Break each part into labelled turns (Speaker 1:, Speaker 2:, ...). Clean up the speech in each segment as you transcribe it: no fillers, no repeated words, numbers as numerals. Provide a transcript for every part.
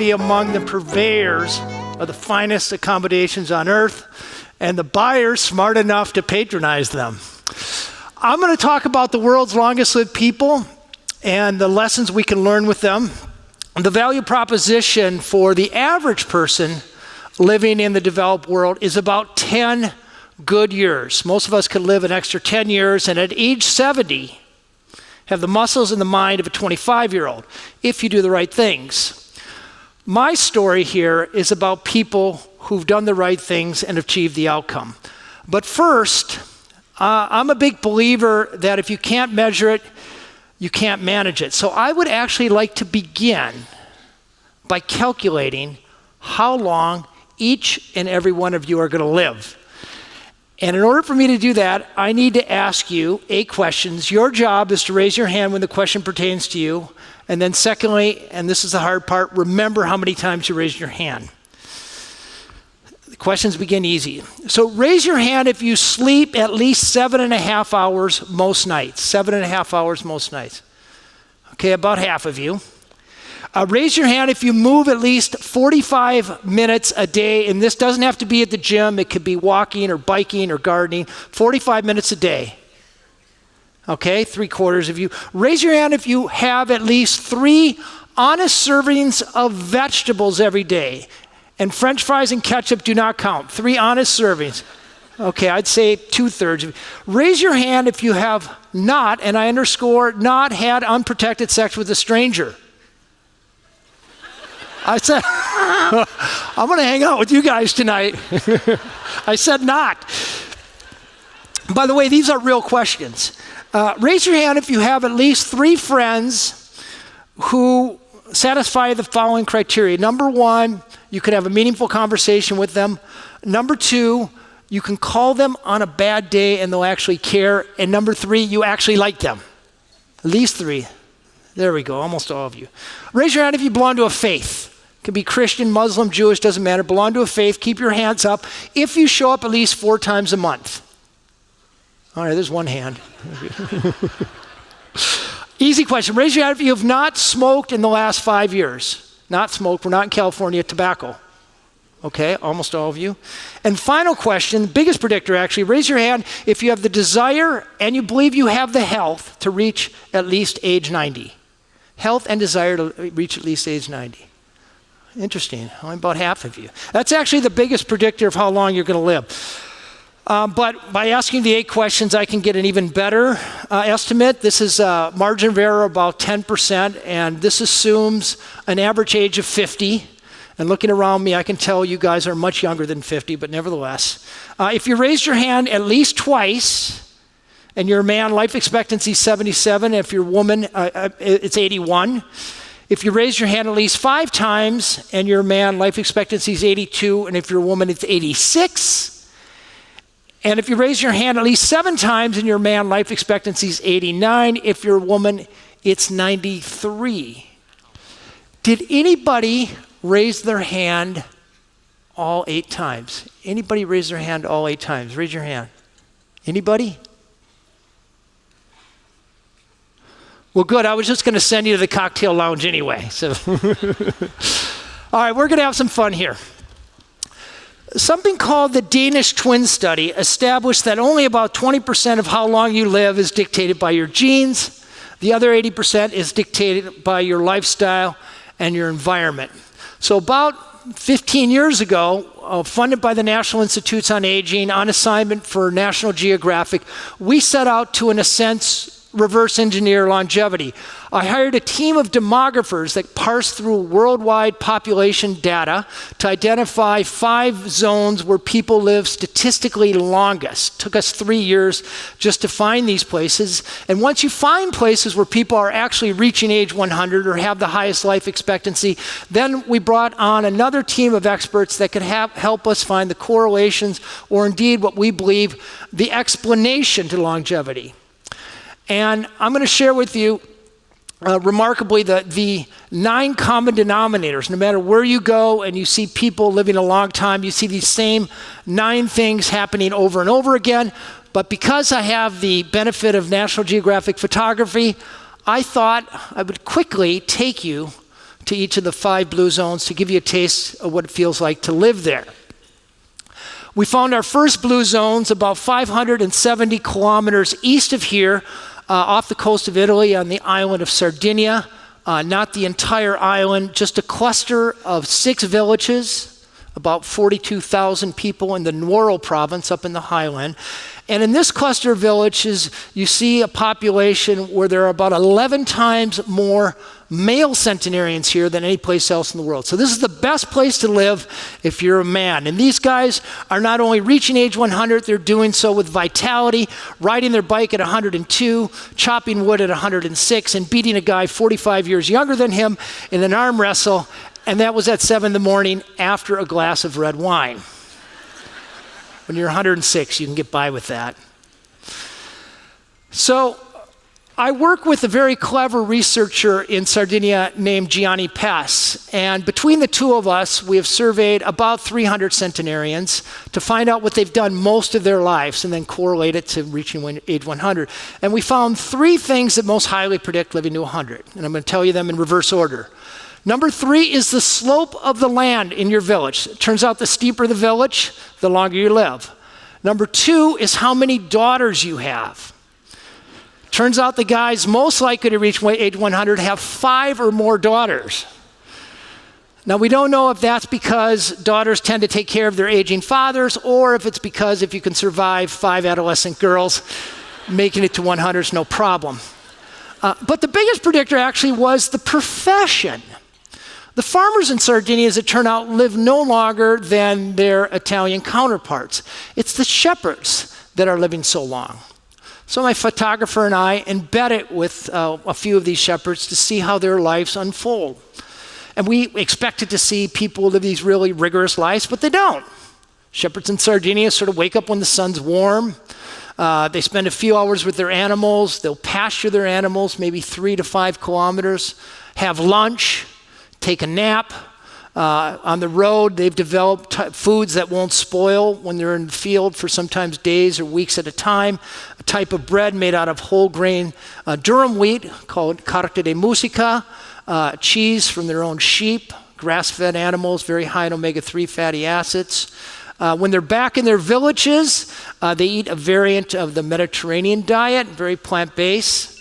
Speaker 1: be among the purveyors of the finest accommodations on earth, and the buyers smart enough to patronize them. I'm going to talk about the world's longest lived people and the lessons we can learn with them. The value proposition for the average person living in the developed world is about 10 good years. Most of us could live an extra 10 years, and at age 70, have the muscles and the mind of a 25-year-old, if you do the right things. My story here is about people who've done the right things and achieved the outcome. But first, I'm a big believer that if you can't measure it, you can't manage it. So I would actually like to begin by calculating how long each and every one of you are going to live. And in order for me to do that, I need to ask you 8 questions. Your job is to raise your hand when the question pertains to you. And then secondly, and this is the hard part, remember how many times you raised your hand. The questions begin easy. So raise your hand if you sleep at least 7.5 hours most nights. 7.5 hours most nights. Okay, about half of you. Raise your hand if you move at least 45 minutes a day, and this doesn't have to be at the gym. It could be walking or biking or gardening. 45 minutes a day. Okay, 3/4 of you. Raise your hand if you have at least 3 honest servings of vegetables every day. And French fries and ketchup do not count. 3 honest servings. Okay, I'd say 2/3 of you. Raise your hand if you have not, and I underscore, not had unprotected sex with a stranger. I said, I'm going to hang out with you guys tonight. I said not. By the way, these are real questions. Raise your hand if you have at least 3 friends who satisfy the following criteria. Number 1, you could have a meaningful conversation with them. Number 2, you can call them on a bad day and they'll actually care. And number 3, you actually like them. At least 3. There we go, almost all of you. Raise your hand if you belong to a faith. It can be Christian, Muslim, Jewish, doesn't matter. Belong to a faith, keep your hands up if you show up at least 4 times a month. All right, there's one hand. Easy question. Raise your hand if you have not smoked in the last 5 years. Not smoked, we're not in California, tobacco. Okay, almost all of you. And final question, biggest predictor actually, raise your hand if you have the desire and you believe you have the health to reach at least age 90. Health and desire to reach at least age 90. Interesting, only about half of you. That's actually the biggest predictor of how long you're going to live. But by asking the 8 questions, I can get an even better estimate. This is a margin of error about 10%, and this assumes an average age of 50. And looking around me, I can tell you guys are much younger than 50, but nevertheless. If you raised your hand at least twice, and you're a man, life expectancy is 77. If you're a woman, it's 81. If you raise your hand at least 5 times, and you're a man, life expectancy is 82. And if you're a woman, it's 86. And if you raise your hand at least 7 times, and you're a man, life expectancy is 89. If you're a woman, it's 93. Did anybody raise their hand all 8 times? Anybody raise their hand all 8 times? Raise your hand. Anybody? Well, good. I was just going to send you to the cocktail lounge anyway. So, all right, we're going to have some fun here. Something called the Danish twin study established that only about 20% of how long you live is dictated by your genes. The other 80% is dictated by your lifestyle and your environment. So about 15 years ago, funded by the National Institutes on Aging, on assignment for National Geographic, we set out to, in a sense, reverse engineer longevity. I hired a team of demographers that parsed through worldwide population data to identify 5 zones where people live statistically longest. Took us 3 years just to find these places. And once you find places where people are actually reaching age 100 or have the highest life expectancy, then we brought on another team of experts that could help us find the correlations, or indeed what we believe the explanation to longevity. And I'm going to share with you remarkably the 9 common denominators. No matter where you go and you see people living a long time, you see these same 9 things happening over and over again. But because I have the benefit of National Geographic photography, I thought I would quickly take you to each of the 5 blue zones to give you a taste of what it feels like to live there. We found our first blue zones about 570 kilometers east of here, off the coast of Italy on the island of Sardinia. Not the entire island, just a cluster of 6 villages, about 42,000 people in the Nuoro province up in the highland. And in this cluster of villages, you see a population where there are about 11 times more male centenarians here than any place else in the world. So this is the best place to live if you're a man. And these guys are not only reaching age 100, they're doing so with vitality, riding their bike at 102, chopping wood at 106, and beating a guy 45 years younger than him in an arm wrestle. And that was at 7 in the morning after a glass of red wine. When you're 106, you can get by with that. So I work with a very clever researcher in Sardinia named Gianni Pes, and between the two of us, we have surveyed about 300 centenarians to find out what they've done most of their lives and then correlate it to reaching age 100. And we found 3 things that most highly predict living to 100, and I'm going to tell you them in reverse order. Number 3 is the slope of the land in your village. It turns out the steeper the village, the longer you live. Number 2 is how many daughters you have. Turns out the guys most likely to reach age 100 have 5 or more daughters. Now, we don't know if that's because daughters tend to take care of their aging fathers, or if it's because if you can survive 5 adolescent girls, making it to 100 is no problem. But the biggest predictor actually was the profession. The farmers in Sardinia, as it turned out, live no longer than their Italian counterparts. It's the shepherds that are living so long. So my photographer and I embedded with a few of these shepherds to see how their lives unfold. And we expected to see people live these really rigorous lives, but they don't. Shepherds in Sardinia sort of wake up when the sun's warm. They spend a few hours with their animals. They'll pasture their animals, maybe 3 to 5 kilometers, have lunch, take a nap. On the road, they've developed foods that won't spoil when they're in the field for sometimes days or weeks at a time. A type of bread made out of whole grain durum wheat called carta de musica, cheese from their own sheep, grass-fed animals, very high in omega-3 fatty acids. When they're back in their villages, they eat a variant of the Mediterranean diet, very plant-based.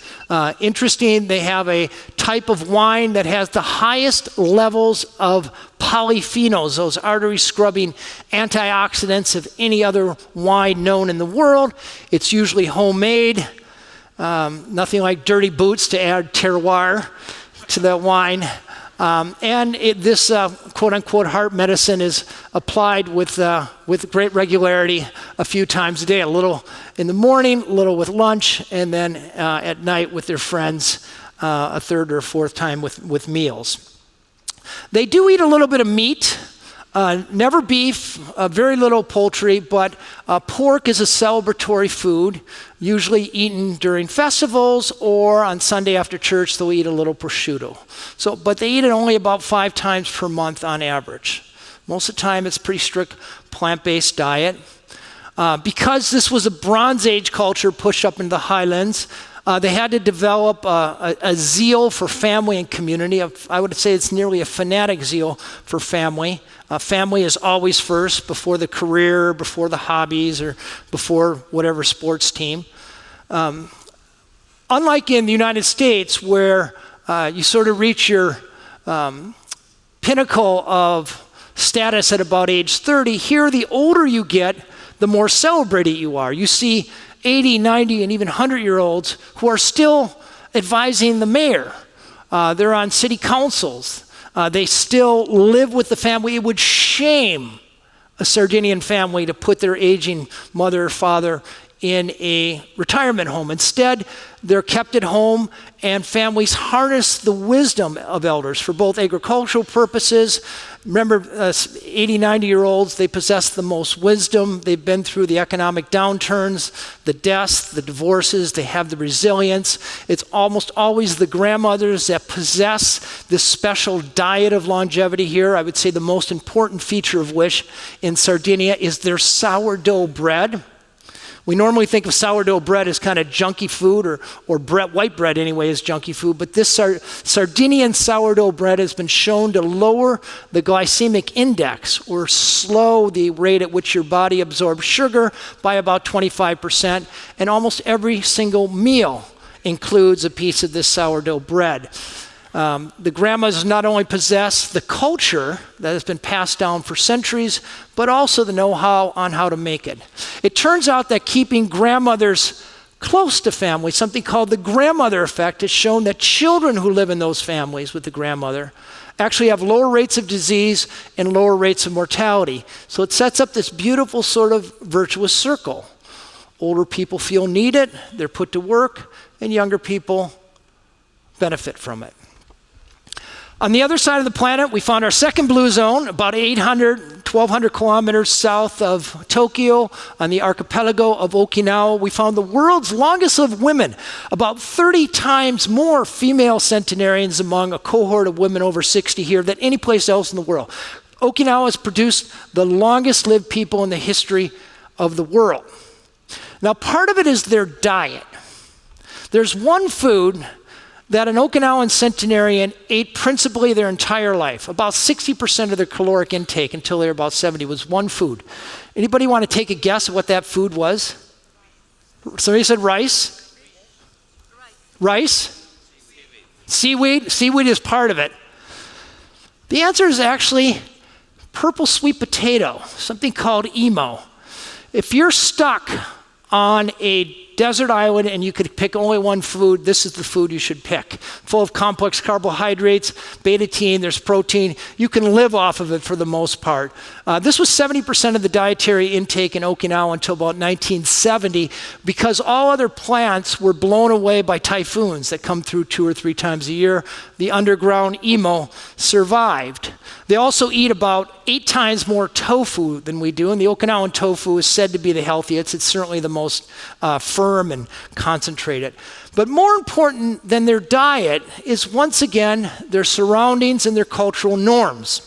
Speaker 1: Interesting, they have a type of wine that has the highest levels of polyphenols, those artery-scrubbing antioxidants of any other wine known in the world. It's usually homemade, nothing like dirty boots to add terroir to the wine. This quote-unquote heart medicine is applied with great regularity a few times a day, a little in the morning, a little with lunch, and then at night with their friends, a third or fourth time with meals. They do eat a little bit of meat, never beef, very little poultry, but pork is a celebratory food, usually eaten during festivals, or on Sunday after church, they'll eat a little prosciutto. But they eat it only about 5 times per month on average. Most of the time, it's pretty strict plant-based diet. Because this was a Bronze Age culture pushed up into the highlands, they had to develop a zeal for family and community. I would say it's nearly a fanatic zeal for family. Family is always first, before the career, before the hobbies, or before whatever sports team. Unlike in the United States, where you sort of reach your pinnacle of status at about age 30, here the older you get, the more celebrated you are. You see 80, 90, and even 100-year-olds who are still advising the mayor. They're on city councils. They still live with the family. It would shame a Sardinian family to put their aging mother or father in a retirement home. Instead, they're kept at home, and families harness the wisdom of elders for both agricultural purposes. Remember, 80, 90-year-olds, they possess the most wisdom. They've been through the economic downturns, the deaths, the divorces. They have the resilience. It's almost always the grandmothers that possess this special diet of longevity here. I would say the most important feature of which in Sardinia is their sourdough bread, We normally think of sourdough bread as kind of junky food, or white bread anyway is junky food, but this Sardinian sourdough bread has been shown to lower the glycemic index, or slow the rate at which your body absorbs sugar by about 25%, and almost every single meal includes a piece of this sourdough bread. The grandmas not only possess the culture that has been passed down for centuries, but also the know-how on how to make it. It turns out that keeping grandmothers close to family, something called the grandmother effect, has shown that children who live in those families with the grandmother actually have lower rates of disease and lower rates of mortality. So it sets up this beautiful sort of virtuous circle. Older people feel needed, they're put to work, and younger people benefit from it. On the other side of the planet, we found our second blue zone, about 1,200 kilometers south of Tokyo, on the archipelago of Okinawa. We found the world's longest lived women, about 30 times more female centenarians among a cohort of women over 60 here than any place else in the world. Okinawa has produced the longest lived people in the history of the world. Now, part of it is their diet. There's one food that an Okinawan centenarian ate principally their entire life. About 60% of their caloric intake until they were about 70 was one food. Anybody want to take a guess at what that food was? Somebody said rice? Rice? Seaweed? Seaweed is part of it. The answer is actually purple sweet potato, something called emo. If you're stuck on a desert island and you could pick only one food, this is the food you should pick. Full of complex carbohydrates, beta-tenine, there's protein. You can live off of it for the most part. This was 70% of the dietary intake in Okinawa until about 1970, because all other plants were blown away by typhoons that come through 2 or 3 times a year. The underground emo survived. They also eat about 8 times more tofu than we do, and the Okinawan tofu is said to be the healthiest. It's certainly the most firm and concentrated. But more important than their diet is, once again, their surroundings and their cultural norms.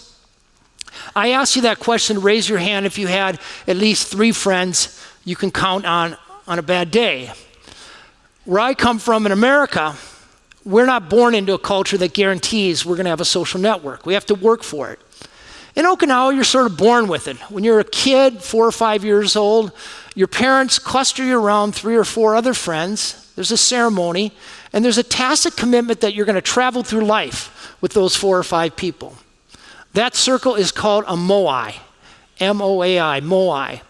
Speaker 1: I asked you that question. Raise your hand if you had at least 3 friends you can count on a bad day. Where I come from in America, we're not born into a culture that guarantees we're going to have a social network. We have to work for it. In Okinawa, you're sort of born with it. When you're a kid, 4 or 5 years old, your parents cluster you around 3 or 4 other friends. There's a ceremony, and there's a tacit commitment that you're going to travel through life with those 4 or 5 people. That circle is called a moai, M-O-A-I, moai.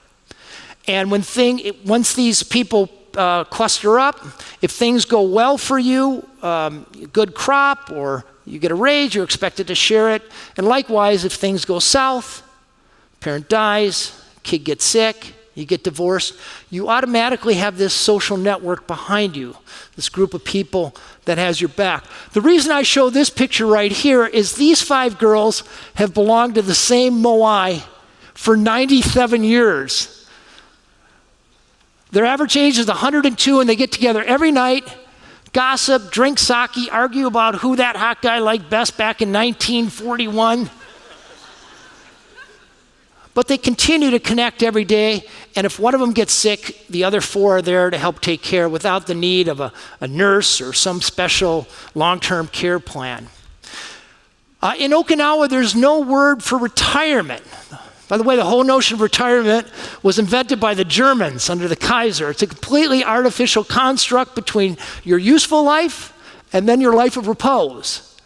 Speaker 1: And once these people cluster up, if things go well for you, good crop, or you get a raise, you're expected to share it. And likewise, if things go south, parent dies, kid gets sick, you get divorced, you automatically have this social network behind you, this group of people that has your back. The reason I show this picture right here is these 5 girls have belonged to the same moai for 97 years. Their average age is 102, and they get together every night, gossip, drink sake, argue about who that hot guy liked best back in 1941. But they continue to connect every day, and if one of them gets sick, the other 4 are there to help take care without the need of a nurse or some special long-term care plan. In Okinawa, there's no word for retirement. By the way, the whole notion of retirement was invented by the Germans under the Kaiser. It's a completely artificial construct between your useful life and then your life of repose.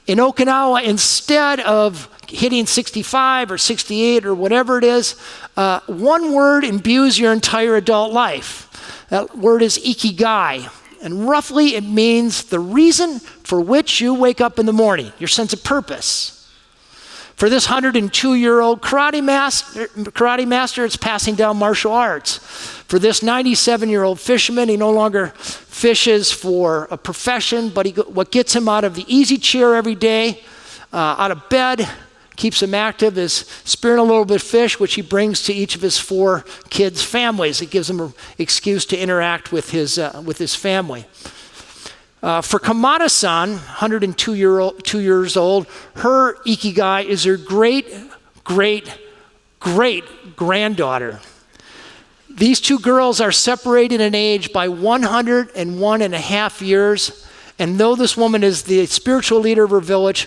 Speaker 1: In Okinawa, instead of hitting 65 or 68 or whatever it is, one word imbues your entire adult life. That word is ikigai. And roughly it means the reason for which you wake up in the morning, your sense of purpose. For this 102-year-old karate master, it's passing down martial arts. For this 97-year-old fisherman, he no longer fishes for a profession, but what gets him out of the easy chair every day, out of bed, keeps him active, is spearing a little bit of fish, which he brings to each of his 4 kids' families. It gives him an excuse to interact with his family. For Kamada-san, 102 years old, her ikigai is her great-great-great-granddaughter. These two girls are separated in age by 101.5 years. And though this woman is the spiritual leader of her village,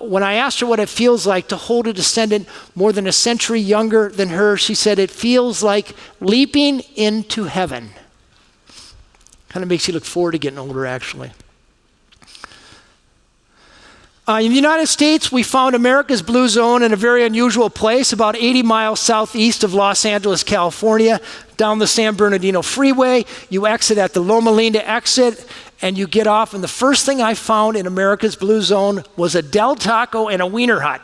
Speaker 1: when I asked her what it feels like to hold a descendant more than a century younger than her, she said it feels like leaping into heaven. Kind of makes you look forward to getting older, actually. In the United States, we found America's Blue Zone in a very unusual place, about 80 miles southeast of Los Angeles, California, down the San Bernardino Freeway. You exit at the Loma Linda exit, and you get off, and the first thing I found in America's Blue Zone was a Del Taco and a Wiener Hut.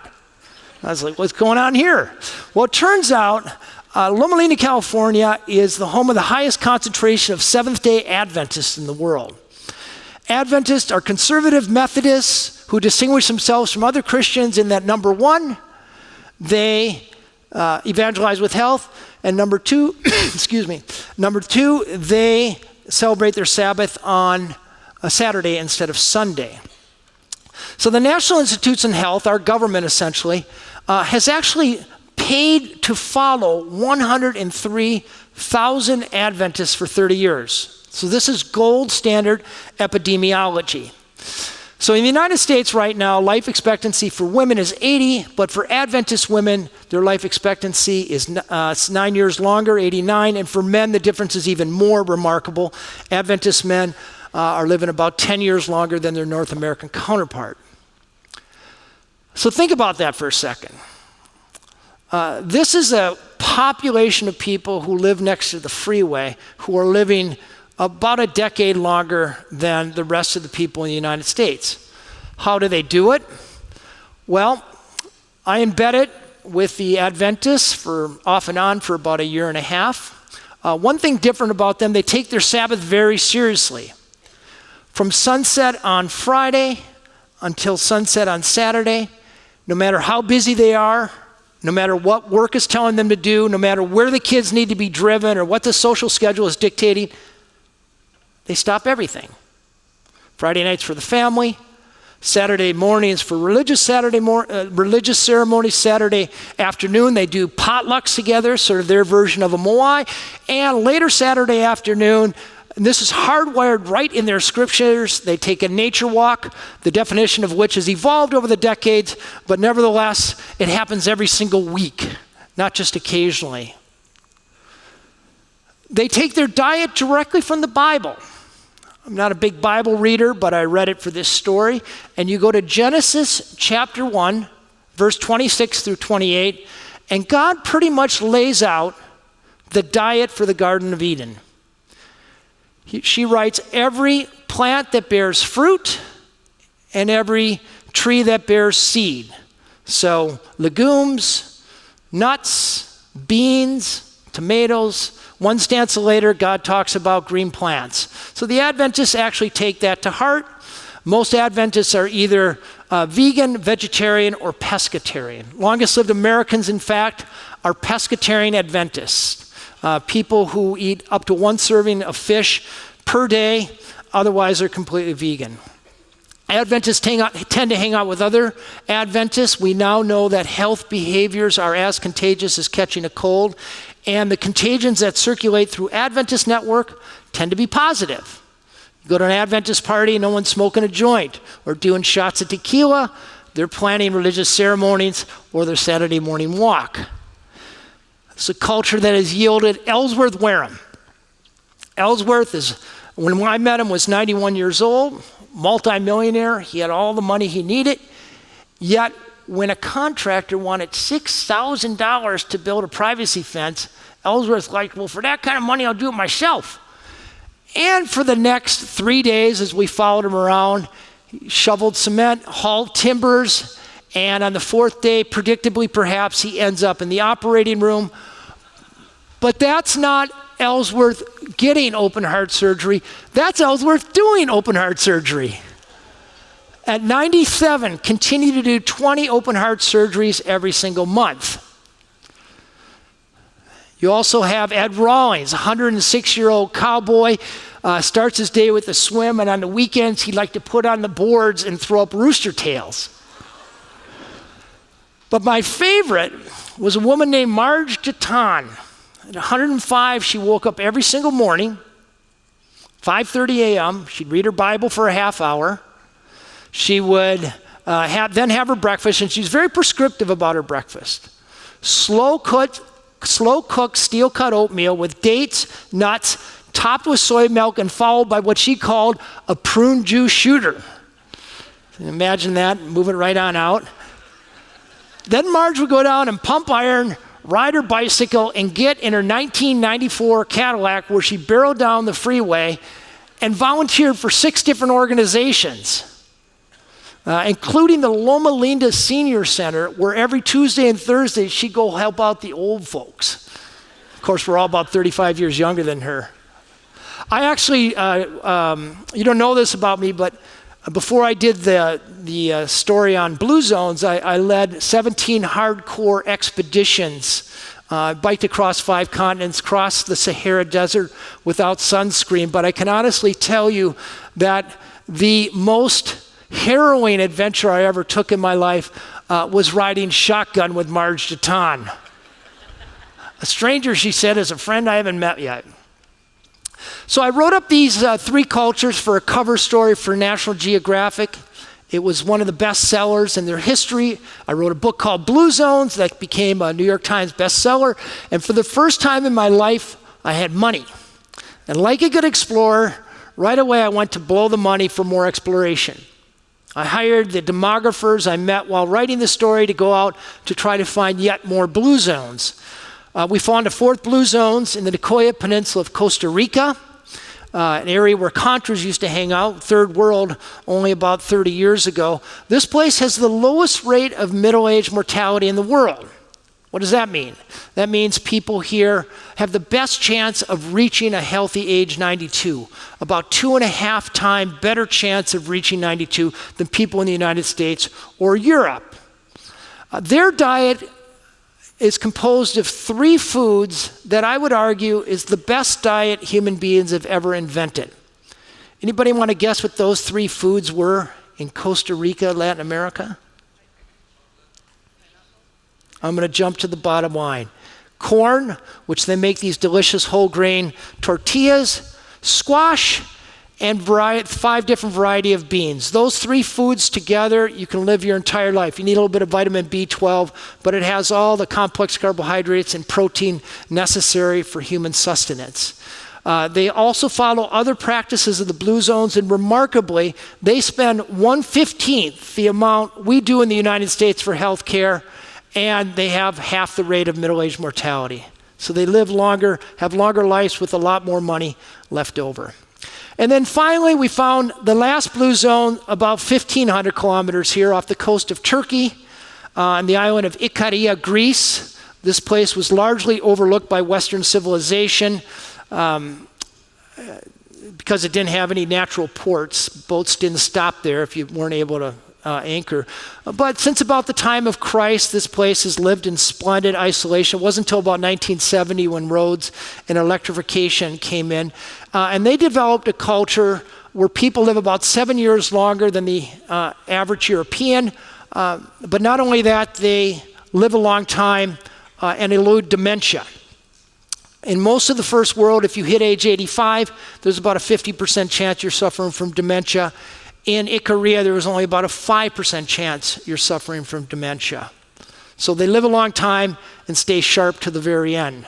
Speaker 1: I was like, what's going on here? Well, it turns out Loma Linda, California is the home of the highest concentration of Seventh-day Adventists in the world. Adventists are conservative Methodists who distinguish themselves from other Christians in that, number one, they evangelize with health, and number two, they celebrate their Sabbath on a Saturday instead of Sunday. So the National Institutes of Health, our government essentially, has actually paid to follow 103,000 Adventists for 30 years. So this is gold standard epidemiology. So in the United States right now, life expectancy for women is 80, but for Adventist women, their life expectancy is 9 years longer, 89, and for men, the difference is even more remarkable. Adventist men are living about 10 years longer than their North American counterpart. So think about that for a second. This is a population of people who live next to the freeway who are living about a decade longer than the rest of the people in the United States. How do they do it? Well, I embedded with the Adventists off and on for about a year and a half. One thing different about them, they take their Sabbath very seriously. From sunset on Friday until sunset on Saturday, no matter how busy they are, no matter what work is telling them to do, no matter where the kids need to be driven or what the social schedule is dictating, they stop everything. Friday nights for the family, Saturday mornings for religious ceremonies. Saturday afternoon they do potlucks together, sort of their version of a moai. And later Saturday afternoon, and this is hardwired right in their scriptures, they take a nature walk, the definition of which has evolved over the decades, but nevertheless, it happens every single week, not just occasionally. They take their diet directly from the Bible. I'm not a big Bible reader, but I read it for this story. And you go to Genesis chapter 1, verse 26 through 28, and God pretty much lays out the diet for the Garden of Eden. She writes, every plant that bears fruit and every tree that bears seed. So legumes, nuts, beans, tomatoes. One stanza later, God talks about green plants. So the Adventists actually take that to heart. Most Adventists are either vegan, vegetarian, or pescatarian. Longest lived Americans, in fact, are pescatarian Adventists. People who eat up to one serving of fish per day, otherwise they're completely vegan. Adventists tend to hang out with other Adventists. We now know that health behaviors are as contagious as catching a cold, and the contagions that circulate through Adventist network tend to be positive. You go to an Adventist party, no one's smoking a joint or doing shots of tequila. They're planning religious ceremonies or their Saturday morning walk. It's a culture that has yielded Ellsworth Wareham. Ellsworth when I met him, was 91 years old, multimillionaire. He had all the money he needed. Yet, when a contractor wanted $6,000 to build a privacy fence, Ellsworth's like, well, for that kind of money, I'll do it myself. And for the next 3 days, as we followed him around, he shoveled cement, hauled timbers, and on the fourth day, predictably perhaps, he ends up in the operating room. But that's not Ellsworth getting open heart surgery. That's Ellsworth doing open heart surgery. At 97, continue to do 20 open heart surgeries every single month. You also have Ed Rawlings, a 106-year-old cowboy, starts his day with a swim, and on the weekends he'd like to put on the boards and throw up rooster tails. But my favorite was a woman named Marge Gaton, At 105, she woke up every single morning, 5:30 a.m. She'd read her Bible for a half hour. She would then have her breakfast, and she's very prescriptive about her breakfast. Slow-cooked steel-cut oatmeal with dates, nuts, topped with soy milk, and followed by what she called a prune juice shooter. Imagine that, move it right on out. Then Marge would go down and pump iron, ride her bicycle, and get in her 1994 Cadillac, where she barreled down the freeway and volunteered for 6 different organizations, including the Loma Linda Senior Center, where every Tuesday and Thursday she'd go help out the old folks. Of course, we're all about 35 years younger than her. I actually, you don't know this about me, but before I did the story on Blue Zones, I led 17 hardcore expeditions, biked across 5 continents, crossed the Sahara Desert without sunscreen. But I can honestly tell you that the most harrowing adventure I ever took in my life was riding shotgun with Marge Deton. A stranger, she said, is a friend I haven't met yet. So I wrote up these 3 cultures for a cover story for National Geographic. It was one of the best sellers in their history. I wrote a book called Blue Zones that became a New York Times bestseller. And for the first time in my life, I had money. And like a good explorer, right away I went to blow the money for more exploration. I hired the demographers I met while writing the story to go out to try to find yet more blue zones. We found a 4th blue zones in the Nicoya Peninsula of Costa Rica, an area where Contras used to hang out, third world, only about 30 years ago. This place has the lowest rate of middle-age mortality in the world. What does that mean? That means people here have the best chance of reaching a healthy age 92, about 2.5 times better chance of reaching 92 than people in the United States or Europe. Their diet is composed of 3 foods that I would argue is the best diet human beings have ever invented. Anybody want to guess what those 3 foods were in Costa Rica, Latin America? I'm going to jump to the bottom line. Corn, which they make these delicious whole grain tortillas, squash, and 5 different variety of beans. Those 3 foods together, you can live your entire life. You need a little bit of vitamin B12, but it has all the complex carbohydrates and protein necessary for human sustenance. They also follow other practices of the blue zones, and remarkably, they spend 1/15 the amount we do in the United States for health care, and they have half the rate of middle-age mortality. So they live longer, have longer lives with a lot more money left over. And then finally, we found the last blue zone about 1,500 kilometers here off the coast of Turkey, on the island of Ikaria, Greece. This place was largely overlooked by Western civilization because it didn't have any natural ports. Boats didn't stop there if you weren't able to anchor. But since about the time of Christ, this place has lived in splendid isolation. It wasn't until about 1970 when roads and electrification came in. And they developed a culture where people live about 7 years longer than the average European. But not only that, they live a long time and elude dementia. In most of the first world, if you hit age 85, there's about a 50% chance you're suffering from dementia. In Ikaria, there was only about a 5% chance you're suffering from dementia. So they live a long time and stay sharp to the very end.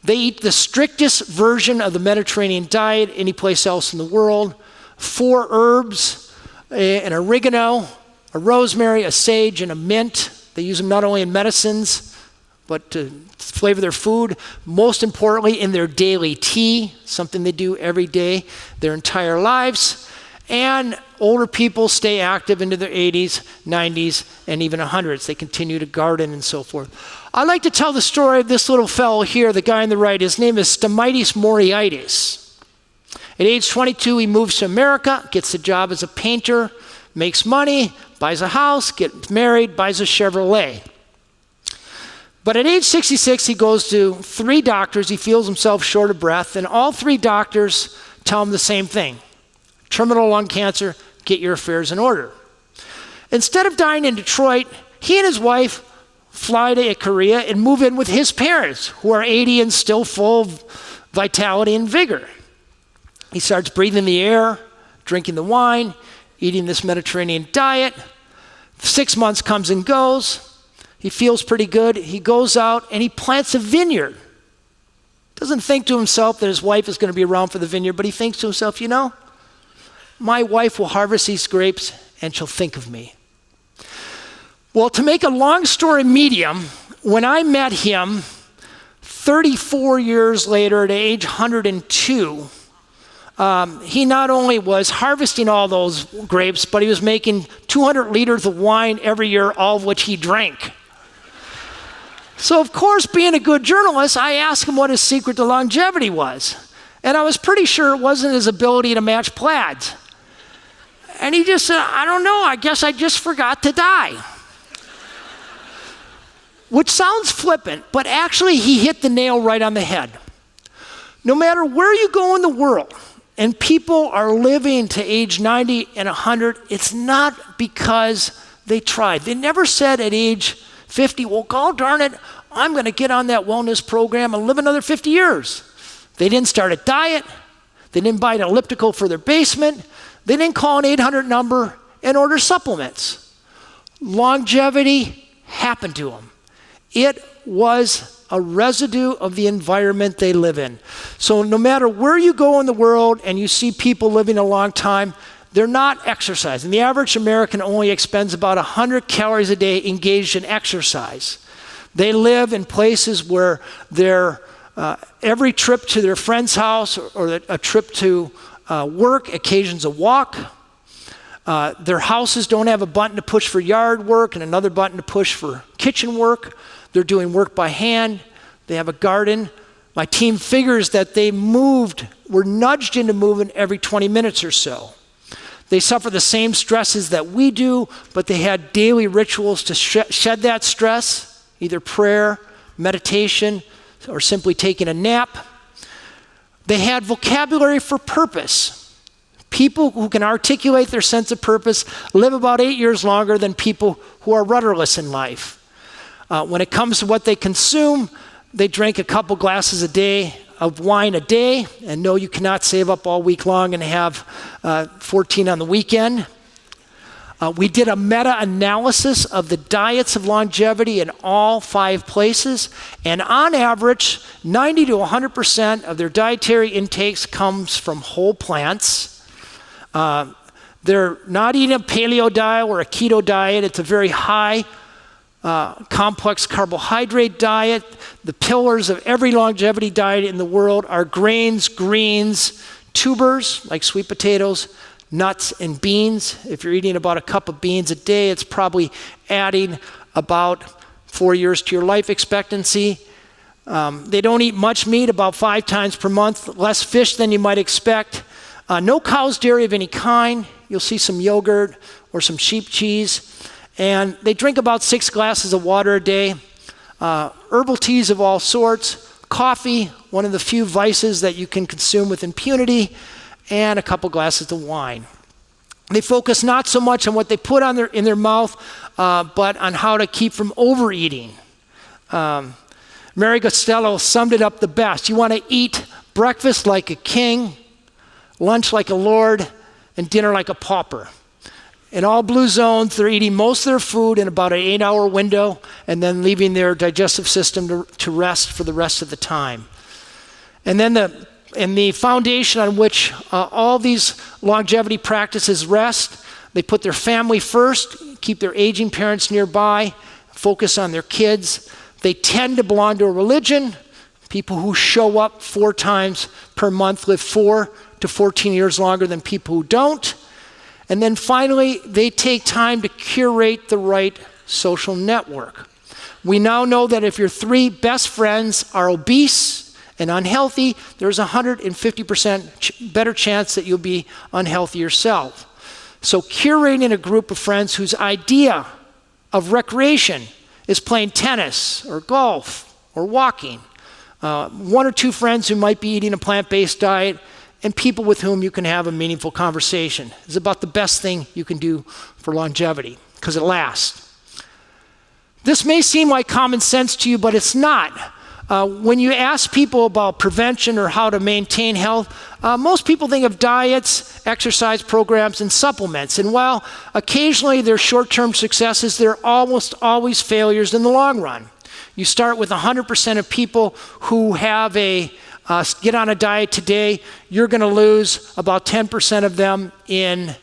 Speaker 1: They eat the strictest version of the Mediterranean diet any place else in the world. 4 herbs, an oregano, a rosemary, a sage, and a mint. They use them not only in medicines, but to flavor their food. Most importantly, in their daily tea, something they do every day their entire lives. And older people stay active into their 80s, 90s, and even 100s. They continue to garden and so forth. I like to tell the story of this little fellow here, the guy on the right. His name is Stamatis Moriaitis. At age 22, he moves to America, gets a job as a painter, makes money, buys a house, gets married, buys a Chevrolet. But at age 66, he goes to 3 doctors. He feels himself short of breath, and all 3 doctors tell him the same thing. Terminal lung cancer, get your affairs in order. Instead of dying in Detroit, he and his wife fly to Korea and move in with his parents, who are 80 and still full of vitality and vigor. He starts breathing the air, drinking the wine, eating this Mediterranean diet. 6 months comes and goes. He feels pretty good. He goes out and he plants a vineyard. Doesn't think to himself that his wife is going to be around for the vineyard, but he thinks to himself, my wife will harvest these grapes and she'll think of me. Well, to make a long story medium, when I met him 34 years later at age 102, he not only was harvesting all those grapes, but he was making 200 liters of wine every year, all of which he drank. So of course, being a good journalist, I asked him what his secret to longevity was. And I was pretty sure it wasn't his ability to match plaids. And he just said, I don't know, I guess I just forgot to die. Which sounds flippant, but actually he hit the nail right on the head. No matter where you go in the world, and people are living to age 90 and 100, it's not because they tried. They never said at age 50, well, God darn it, I'm going to get on that wellness program and live another 50 years. They didn't start a diet. They didn't buy an elliptical for their basement. They didn't call an 800 number and order supplements. Longevity happened to them. It was a residue of the environment they live in. So no matter where you go in the world and you see people living a long time, they're not exercising. The average American only expends about 100 calories a day engaged in exercise. They live in places where every trip to their friend's house or a trip to work occasions a walk. Their houses don't have a button to push for yard work and another button to push for kitchen work. They're doing work by hand. They have a garden. My team figures that they were nudged into moving every 20 minutes or so. They suffer the same stresses that we do, but they had daily rituals to shed that stress, either prayer, meditation, or simply taking a nap. They had vocabulary for purpose. People who can articulate their sense of purpose live about 8 years longer than people who are rudderless in life. When it comes to what they consume, they drink a couple glasses of wine a day, and no, you cannot save up all week long and have 14 on the weekend. We did a meta-analysis of the diets of longevity in all 5 places, and on average, 90 to 100% of their dietary intakes comes from whole plants. They're not eating a paleo diet or a keto diet. It's a very high complex carbohydrate diet. The pillars of every longevity diet in the world are grains, greens, tubers like sweet potatoes, nuts, and beans. If you're eating about a cup of beans a day, it's probably adding about 4 years to your life expectancy. They don't eat much meat, about 5 times per month, less fish than you might expect. No cow's dairy of any kind. You'll see some yogurt or some sheep cheese. And they drink about 6 glasses of water a day, herbal teas of all sorts, coffee, one of the few vices that you can consume with impunity, and a couple glasses of wine. They focus not so much on what they put in their mouth, but on how to keep from overeating. Mary Costello summed it up the best. You want to eat breakfast like a king, lunch like a lord, and dinner like a pauper. In all blue zones, they're eating most of their food in about an 8-hour window and then leaving their digestive system to rest for the rest of the time. And then the foundation on which all these longevity practices rest, they put their family first, keep their aging parents nearby, focus on their kids. They tend to belong to a religion. People who show up 4 times per month live 4 to 14 years longer than people who don't. And then finally, they take time to curate the right social network. We now know that if your 3 best friends are obese and unhealthy, there's a 150% better chance that you'll be unhealthy yourself. So curating a group of friends whose idea of recreation is playing tennis or golf or walking. 1 or 2 friends who might be eating a plant-based diet, and people with whom you can have a meaningful conversation is about the best thing you can do for longevity, because it lasts. This may seem like common sense to you, but it's not. When you ask people about prevention or how to maintain health, most people think of diets, exercise programs, and supplements. And while occasionally they're short-term successes, they're almost always failures in the long run. You start with 100% of people who have get on a diet today, you're going to lose about 10% of them in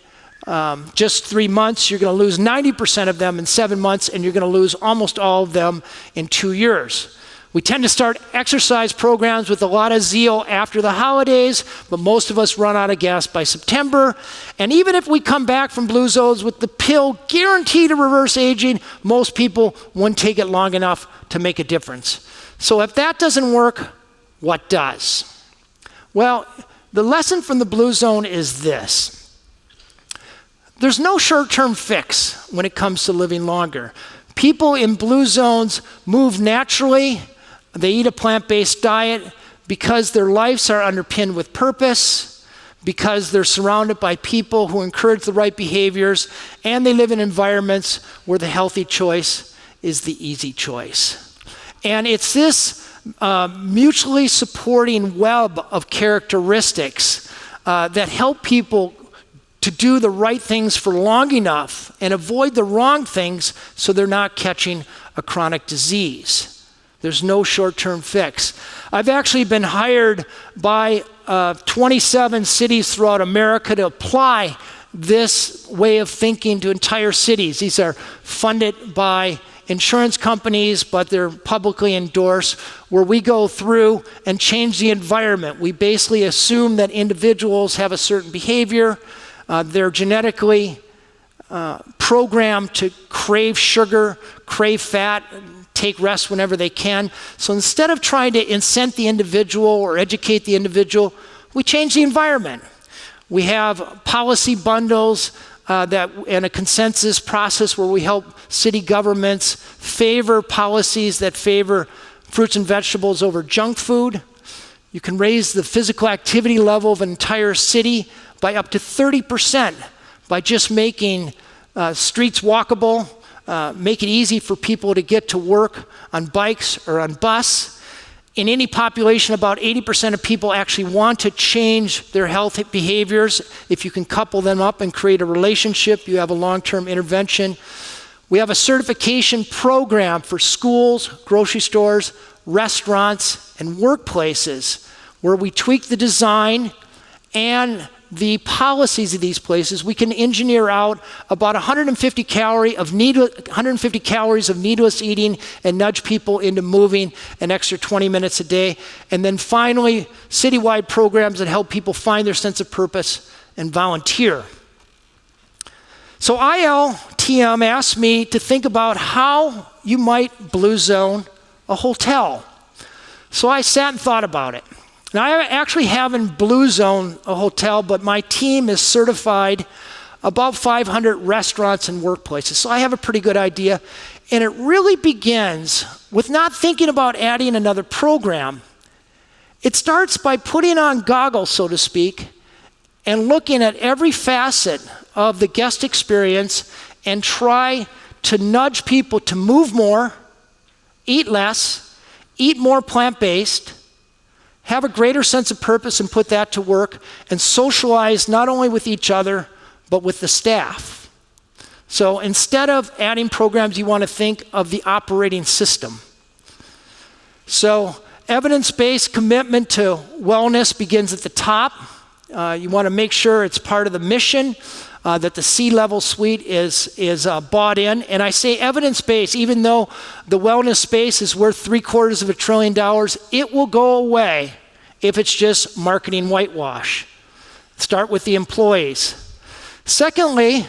Speaker 1: just 3 months. You're going to lose 90% of them in 7 months, and you're going to lose almost all of them in 2 years. We tend to start exercise programs with a lot of zeal after the holidays, but most of us run out of gas by September. And even if we come back from blue zones with the pill guaranteed to reverse aging, most people wouldn't take it long enough to make a difference. So if that doesn't work, what does? Well, the lesson from the blue zone is this. There's no short-term fix when it comes to living longer. People in blue zones move naturally. They eat a plant-based diet because their lives are underpinned with purpose, because they're surrounded by people who encourage the right behaviors, and they live in environments where the healthy choice is the easy choice. And it's this mutually supporting web of characteristics that help people to do the right things for long enough and avoid the wrong things so they're not catching a chronic disease. There's no short-term fix. I've actually been hired by 27 cities throughout America to apply this way of thinking to entire cities. These are funded by insurance companies, but they're publicly endorsed, where we go through and change the environment. We basically assume that individuals have a certain behavior. They're genetically programmed to crave sugar, crave fat, take rest whenever they can. So instead of trying to incent the individual or educate the individual, we change the environment. We have policy bundles and a consensus process where we help city governments favor policies that favor fruits and vegetables over junk food. You can raise the physical activity level of an entire city by up to 30% by just making streets walkable, make it easy for people to get to work on bikes or on bus. In any population, about 80% of people actually want to change their health behaviors. If you can couple them up and create a relationship, you have a long-term intervention. We have a certification program for schools, grocery stores, restaurants, and workplaces where we tweak the design and the policies of these places. We can engineer out about 150 calories of needless eating and nudge people into moving an extra 20 minutes a day. And then finally, citywide programs that help people find their sense of purpose and volunteer. So ILTM asked me to think about how you might blue zone a hotel. So I sat and thought about it. Now, I actually haven't blue zoned a hotel, but my team is certified about 500 restaurants and workplaces. So I have a pretty good idea. And it really begins with not thinking about adding another program. It starts by putting on goggles, so to speak, and looking at every facet of the guest experience and try to nudge people to move more, eat less, eat more plant-based, have a greater sense of purpose and put that to work, and socialize not only with each other, but with the staff. So instead of adding programs, you want to think of the operating system. So evidence-based commitment to wellness begins at the top. You want to make sure it's part of the mission, that the C-level suite is bought in. And I say evidence-based, even though the wellness space is worth $750 billion, it will go away if it's just marketing whitewash. Start with the employees. Secondly,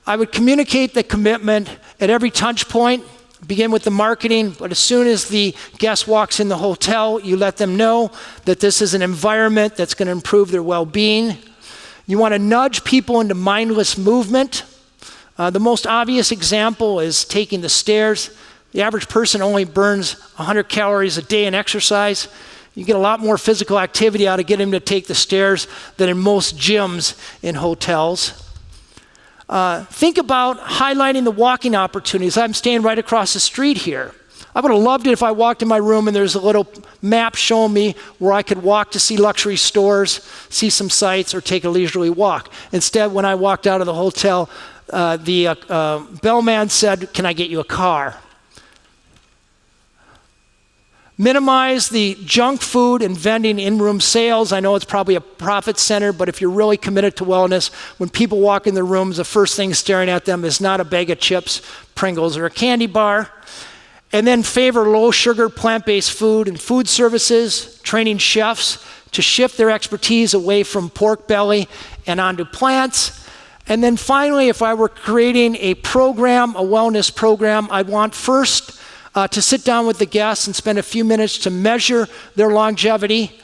Speaker 1: I would communicate the commitment at every touch point. Begin with the marketing, but as soon as the guest walks in the hotel, you let them know that this is an environment that's going to improve their well-being. You want to nudge people into mindless movement. The most obvious example is taking the stairs. The average person only burns 100 calories a day in exercise. You get a lot more physical activity out of getting them to take the stairs than in most gyms in hotels. Think about highlighting the walking opportunities. I'm staying right across the street here. I would have loved it if I walked in my room and there's a little map showing me where I could walk to see luxury stores, see some sights, or take a leisurely walk. Instead, when I walked out of the hotel, the bellman said, "Can I get you a car?" Minimize the junk food and vending in-room sales. I know it's probably a profit center, but if you're really committed to wellness, when people walk in the rooms, the first thing staring at them is not a bag of chips, Pringles, or a candy bar. And then favor low-sugar, plant-based food and food services, training chefs to shift their expertise away from pork belly and onto plants. And then finally, if I were creating a program, a wellness program, I'd want first to sit down with the guests and spend a few minutes to measure their longevity.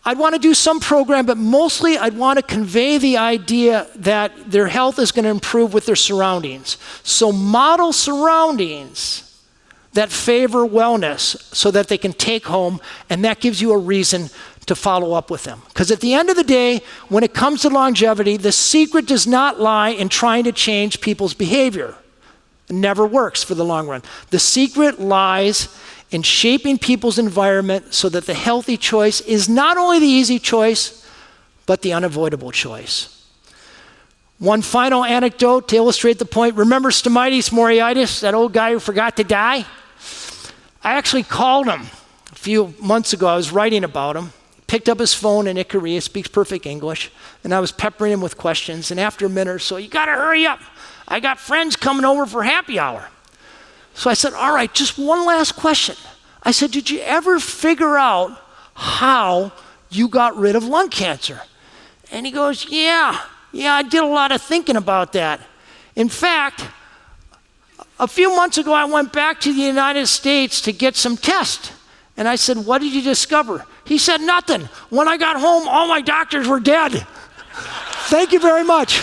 Speaker 1: I'd want to do some program, but mostly I'd want to convey the idea that their health is going to improve with their surroundings. So model surroundings that favor wellness so that they can take home, and that gives you a reason to follow up with them. Because at the end of the day, when it comes to longevity, the secret does not lie in trying to change people's behavior. It never works for the long run. The secret lies in shaping people's environment so that the healthy choice is not only the easy choice, but the unavoidable choice. One final anecdote to illustrate the point. Remember Stamatis Moriitis, that old guy who forgot to die? I actually called him a few months ago. I was writing about him. Picked up his phone in Ikaria, speaks perfect English, and I was peppering him with questions. And after a minute or so, "You gotta hurry up. I got friends coming over for happy hour." So I said, "All right, just one last question." I said, "Did you ever figure out how you got rid of lung cancer?" And he goes, Yeah, I did a lot of thinking about that. In fact, a few months ago, I went back to the United States to get some tests. And I said, "What did you discover?" He said, "Nothing. When I got home, all my doctors were dead." Thank you very much.